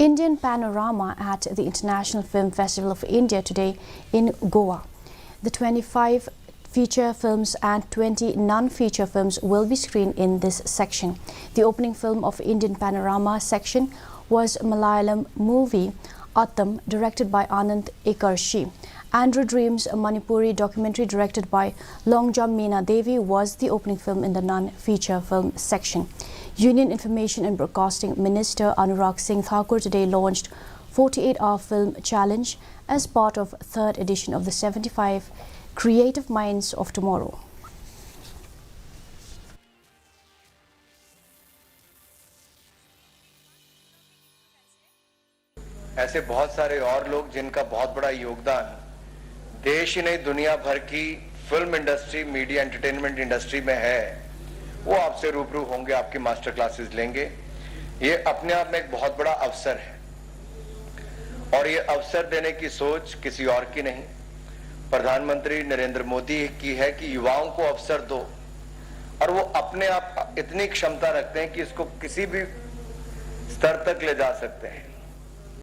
Indian Panorama at the International Film Festival of India today in Goa. The 25 feature films and 20 non-feature films will be screened in this section. The opening film of Indian Panorama section was Malayalam movie Attam, directed by Anand Ekarshi. Andrew Dreams, a Manipuri documentary directed by Longjam Meena Devi, was the opening film in the non-feature film section. Union Information and Broadcasting Minister Anurag Singh Thakur today launched 48-hour film challenge as part of third edition of the 75 Creative Minds of Tomorrow. ऐसे बहुत सारे और लोग जिनका बहुत बड़ा योगदान देश ही नहीं दुनिया भर की film industry, media, entertainment industry में है, वो आपसे रूबरू होंगे, आपकी मास्टर क्लासेस लेंगे। ये अपने आप में एक बहुत बड़ा अवसर है और ये अवसर देने की सोच किसी और की नहीं, प्रधानमंत्री नरेंद्र मोदी की है कि युवाओं को अवसर दो, और वो अपने आप इतनी क्षमता रखते हैं कि इसको किसी भी स्तर तक ले जा सकते हैं।